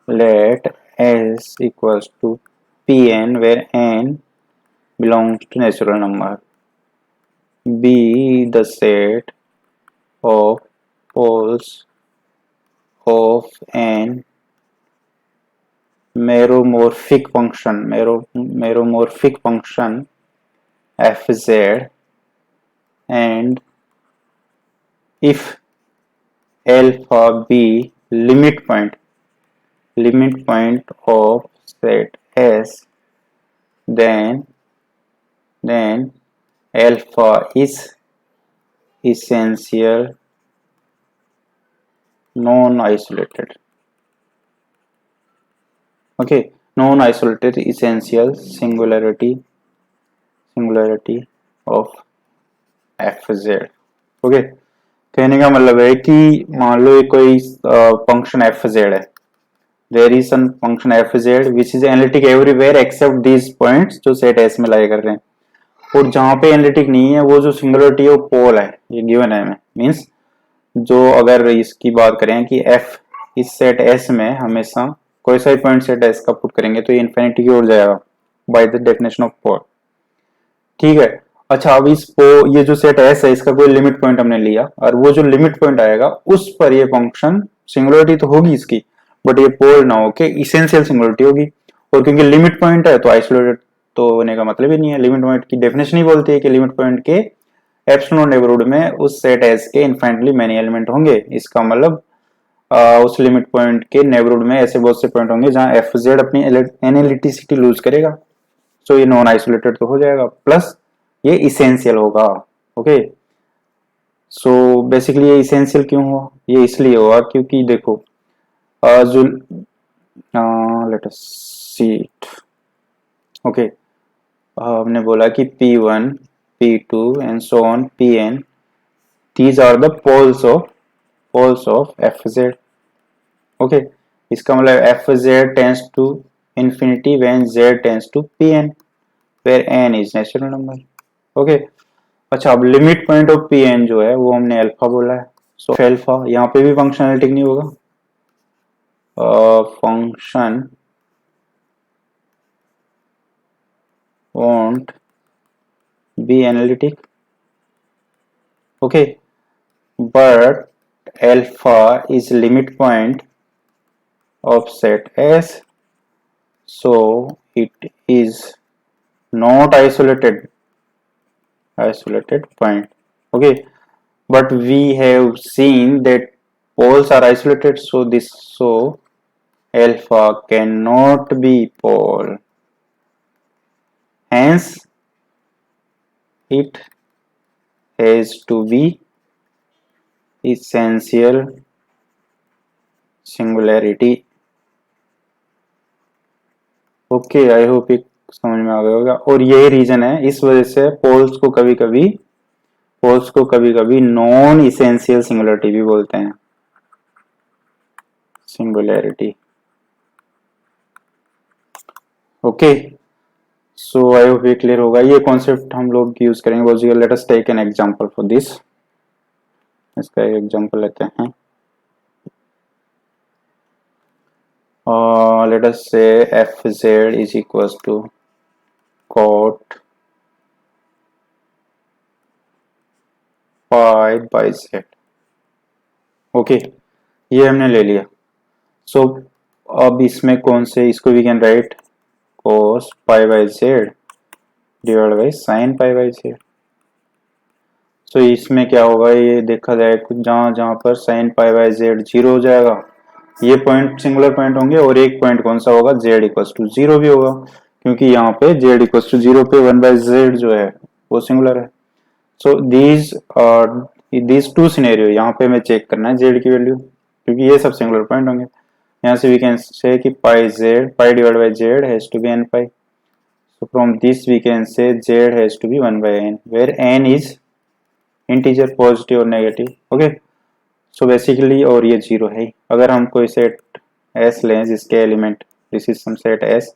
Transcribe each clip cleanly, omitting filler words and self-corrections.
let S equals to Pn where n belongs to natural number be the set of poles of an meromorphic function fz, and if alpha be limit point of set S, then alpha is essential non-isolated. Okay, non-isolated essential singularity of fz. Okay, कहने का मतलब है कि मान लो कोई function fz है, there is some function fz which is analytic everywhere except these points जो set S में लाई कर रहे हैं, और जहां पे एनालिटिक नहीं है वो जो सिंगुलरिटी है वो पोल है, ये गिवन है हमें। मींस जो अगर इसकी बात करें कि f इस सेट S में हमेशा कोई सा भी पॉइंट सेट S का पुट करेंगे तो ये इन्फिनिटी की ओर जाएगा बाय द डेफिनेशन ऑफ पोल। ठीक है, अच्छा अब ये जो सेट S है इसका कोई लिमिट पॉइंट हमने लिया, और वो जो लिमिट पॉइंट आएगा उस पर ये फंक्शन सिंगुलरिटी तो होगी इसकी, बट ये पोल ना होके इसेंशियल सिंगुलरिटी होगी। और क्योंकि लिमिट पॉइंट है तो आइसोलेटेड तो होने का मतलब ही नहीं है। लिमिट पॉइंट की डेफिनेशन ही बोलती है कि लिमिट पॉइंट के एप्सिलॉन नेबरहुड में उस सेट एस के इनफाइनाइटली मेनी एलिमेंट होंगे। इसका मतलब उस लिमिट पॉइंट के नेबरहुड में ऐसे बहुत से पॉइंट होंगे जहां एफ जेड अपनी एनालिटिसिटी लूज करेगा, सो ये नॉन आइसोलेटेड तो हो जाएगा, प्लस ये इसेंशियल होगा। ओके, सो बेसिकली ये इसेंशियल क्यों हुआ? ये इसलिए हुआ क्योंकि देखो जो let us see it. Okay, हमने बोला कि P1, P2 and so on Pn, these are the poles of fz. Okay, इसका मतलब fz tends to infinity when z tends to Pn where n is natural number. Okay, अच्छा अब limit point of Pn जो है वो हमने alpha बोला है, सो अल्फा यहाँ पे भी फंक्शन एनालिटिक नहीं होगा, function won't be analytic. Okay, but alpha is limit point of set S, so it is not isolated point. Okay, but we have seen that poles are isolated, so alpha cannot be pole, hence it has to be essential singularity. Okay, I hope ये समझ में आ गया होगा। और यही reason है, इस वजह से पोल्स को कभी कभी नॉन इसेंशियल सिंगुलरिटी भी बोलते हैं, singularity. Okay, so I hope ये क्लियर होगा। ये कॉन्सेप्ट हम लोग यूज करेंगे बहुत। Let us take an example for this. इसका एक एग्जांपल लेते हैं। let us say fz is equals to cot pi by z। Okay, ये हमने ले लिया। सो अब इसमें कौन से, इसको we can write cos pi by z divide by sin pi by z। So इसमें क्या होगा, ये देखा जाए जहां जहां पर sin pi by z 0 हो जाएगा, ये पॉइंट सिंगुलर पॉइंट होंगे, और एक पॉइंट कौन सा होगा, z इक्वल्स टू 0 भी होगा, क्योंकि यहाँ पे z इक्वल्स टू 0 पे 1/z जो है वो सिंगुलर है। सो दीज टू सिनेरियो यहाँ पे हमें चेक करना है z की वैल्यू, क्योंकि ये सब सिंगुलर पॉइंट होंगे। यहाँ से वी कैन से कि pi divide by z has to be n pi. So from this we can say z has to be 1/n where n is integer, positive और negative. Okay, so basically, और ये 0 है। अगर हम कोई set S लें जिसके element, this is some set S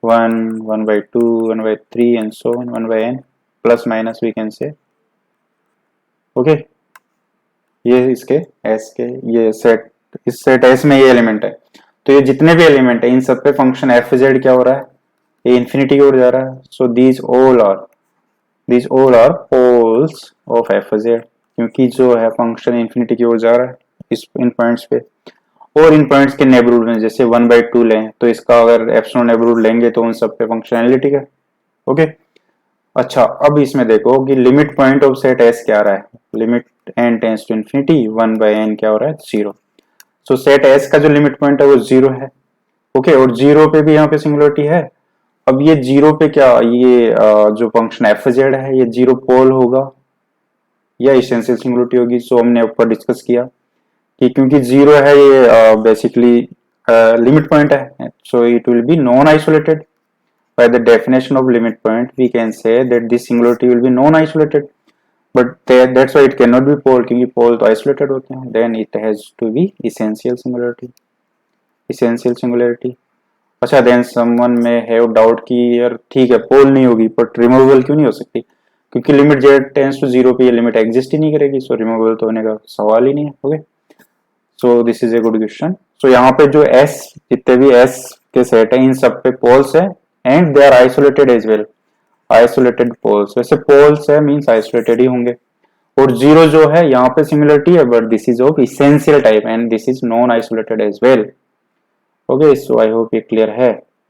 1, 1/2, 1/3 and so 1/n plus minus we can say. Okay, ये इसके S के ये सेट, इस सेट S में ये एलिमेंट है, तो ये जितने भी एलिमेंट है इन सब पे फंक्शन एफ जेड क्या हो रहा है, ये इन्फिनिटी की ओर जा रहा है. So these all are poles of F Z, क्योंकि जो है फंक्शन इन्फिनिटी की ओर जा रहा है इस इन पॉइंट्स पे. और इन पॉइंट्स के नेबरहुड में जैसे 1/2 लें तो इसका अगर एप्सिलॉन नेबरहुड लेंगे तो उन सब पे फंक्शन एनालिटिक है. ओके. अच्छा, अब इसमें देखो कि limit point of set S क्या आ रहा है, limit n tends to infinity 1/n क्या हो रहा है, 0. सो सेट एस का जो लिमिट पॉइंट है वो 0 है. ओके. और 0 पे भी यहाँ पे सिंगुलरिटी है. अब ये 0 पे क्या ये जो फंक्शन एफ जेड है ये 0 पोल होगा या इसेंशियल सिंगुलरिटी होगी. सो हमने ऊपर डिस्कस किया कि क्योंकि 0 है ये बेसिकली लिमिट पॉइंट है, so it will be non isolated. By the definition of limit point, we can say that this singularity will be non-isolated, but that's why it cannot be pole, क्योंकि pole तो isolated होते हैं. Then it has to be essential singularity. Essential singularity. अच्छा, then someone may have doubt कि यार ठीक है pole नहीं होगी but removable क्यों नहीं हो सकती, क्योंकि लिमिट z टेंस टू 0 पे ये लिमिट एग्जिस्ट ही नहीं करेगी. सो रिमूवेबल तो होने का सवाल ही नहीं है. Okay. So this is a good question. So यहाँ पे जो s जितने भी s के सेट है इन सब पे पोल्स है and they are isolated as well. Isolated poles, वैसे poles है means isolated ही होंगे. और 0 जो है यहाँ पे similarity है but this is of essential type and this is non isolated as well. Okay, so I hope ये clear है.